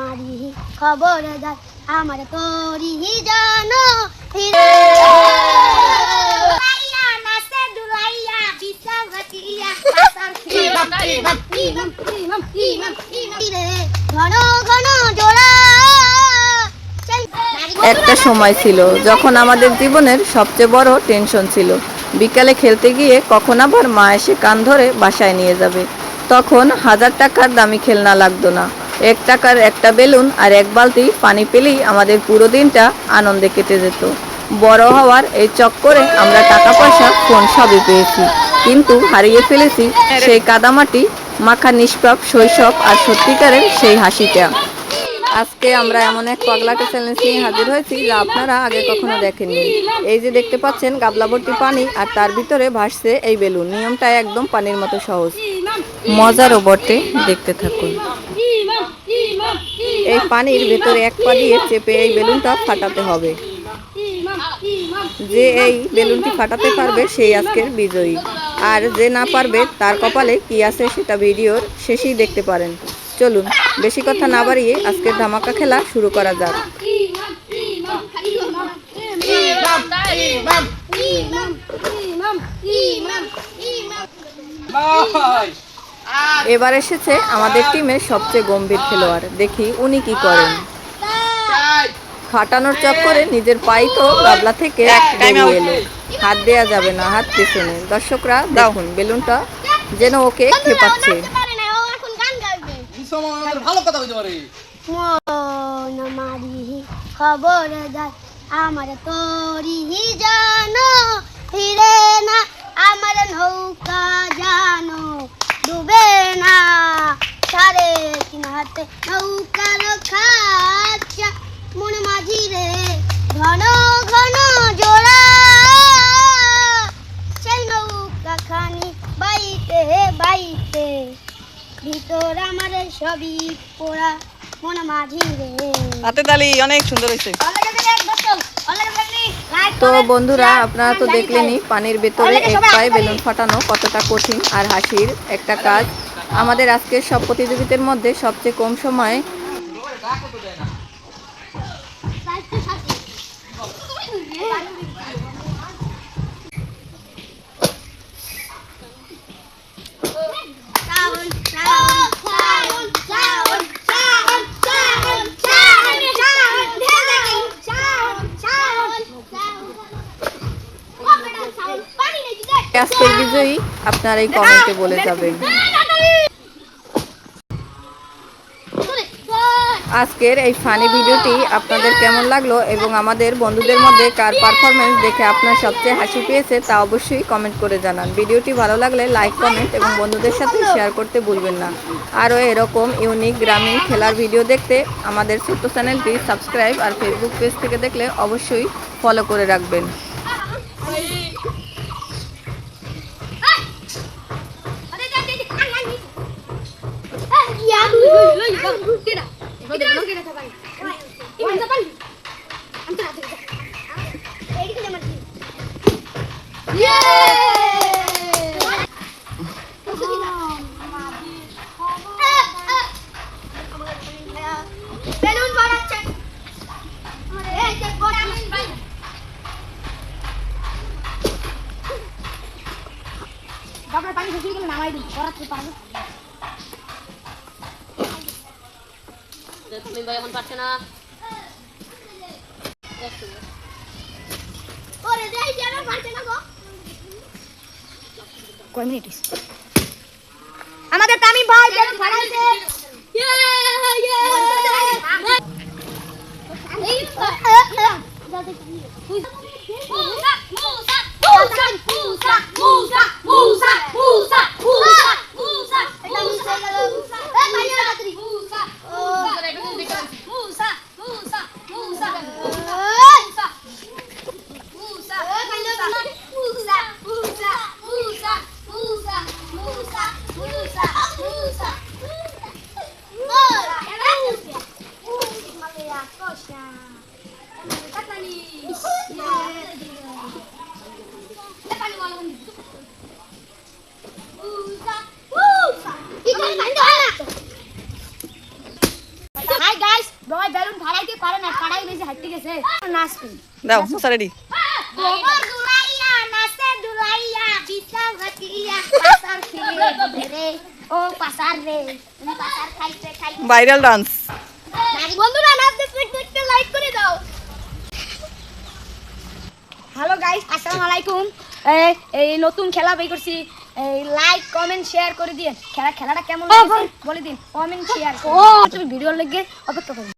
মারি খবরদার আমার তোরি জানো একটা সময় ছিল যখন আমাদের জীবনের সবচেয়ে বড় টেনশন ছিল বিকালে খেলতে গিয়ে কখন আবার মা এসে কান ধরে বাসায় নিয়ে যাবে। তখন 1000 টাকার দামি খেলনা লাগতো না, 1 টাকার একটা বেলুন আর এক বালতি পানি পেলেই আমাদের পুরো দিনটা আনন্দে কেটে যেত। বড় হওয়ার এই চক্করে আমরা টাকা পয়সা ফোন সবই পেয়েছি, কিন্তু হারিয়ে ফেলেছি সেই কাদামাটি মাখা নিষ্পাপ শৈশব আর সত্যিকারের সেই হাসিটা। আজকে আমরা এমন এক পাগলাটে চ্যালেঞ্জ নিয়ে হাজির হয়েছি যা আপনারা আগে কখনো দেখেননি। এই যে দেখতে পাচ্ছেন গাবলা ভর্তি পানি আর তার ভিতরে ভাসছে এই বেলুন। নিয়মটা একদম পানির মতো সহজ, মজারও বটে, দেখতে থাকুন। এই পানির ভেতরে এক পা দিয়ে চেপে এই বেলুনটা ফাটাতে হবে। যে এই বেলুনটি ফাটাতে পারবে সেই আজকের বিজয়ী, আর যে না পারবে তার কপালে কি আছে সেটা ভিডিওর শেষেই দেখতে পারেন। চলুন বেশি কথা না বাড়িয়ে আজকের ধামাকা খেলা শুরু করা যাক। এবার এসেছে আমাদের টিমের সবচেয়ে গম্ভীর খেলোয়াড়, দেখি উনি কি করেন। ফাটানোর চক্করে নিজের পাই তো গাবলা থেকে বেরিয়ে এলো। হাত দেয়া যাবে না, হাত পিছনে। দর্শকরা দেখুন বেলুনটা যেন ওকে খেপাচ্ছে। ভালো কথা বলতে পারে মারি খবরদার আমার তোরি জানো ফিরে না আমার নৌকা জানো ডুবে না 3.5 হাতে নৌকার খাচ্ছা মন মাঝি রে ঘন ঘন জোড়া সেই নৌকা খানি বাইতে বাইতে ভিতর আমার সবই পোড়া মন মাঝি রে। হাতে তালি অনেক সুন্দর হয়েছে। তো বন্ধুরা, আপনারা তো দেখলেনই পানির ভেতরে এক পায়ে বেলুন ফাটানো কতটা কঠিন আর হাসির একটা কাজ। আমাদের আজকের সব প্রতিযোগিতার মধ্যে সবচেয়ে কম সময়ে আজকের বিজয়ী আপনারা এই কমেন্টে বলে যাবেন। আজকের এই ফানি ভিডিওটি আপনাদের কেমন লাগলো এবং আমাদের বন্ধুদের মধ্যে কার পারফরমেন্স দেখে আপনার সবচেয়ে হাসি পেয়েছে তা অবশ্যই কমেন্ট করে জানান। ভিডিওটি ভালো লাগলে লাইক, কমেন্ট এবং বন্ধুদের সাথে শেয়ার করতে ভুলবেন না। আরও এরকম ইউনিক গ্রামীণ খেলার ভিডিও দেখতে আমাদের ছোট্ট চ্যানেলটি সাবস্ক্রাইব আর ফেসবুক পেজ থেকে দেখলে অবশ্যই ফলো করে রাখবেন। পানি শেষ হয়ে গেলে নামাই দিই পড়াতে পারবো তুমি ভাই এখন পারছে না ওরে দেই যেন পারছে না গো কয় মিনিট আমাদের তামিম ভাই যেন ফাড়াইছে Usa বাবা বেলুন ফাড়াইতে পারে না, ফাড়াই বেশি হাঁটতে গেছে। নাচতে দাও মুসা রেডি। গোবর দুলাইয়া নাচে দুলাইয়া বিছাল রাখিয়া পাসার খেলে রে ও পাসার রে তুমি পাসার খাইতে খাইতে ভাইরাল ডান্স। বন্ধুরা নাচতে দেখতে লাইক করে দাও। হ্যালো গাইস, আসসালামু আলাইকুম। এই নতুন খেলা বের করছি, এই লাইক কমেন্ট শেয়ার করে দিন। খেলাটা কেমন লাগছে বলে দিন, কমেন্ট শেয়ার ভিডিও লেগে অপেক্ষা করুন।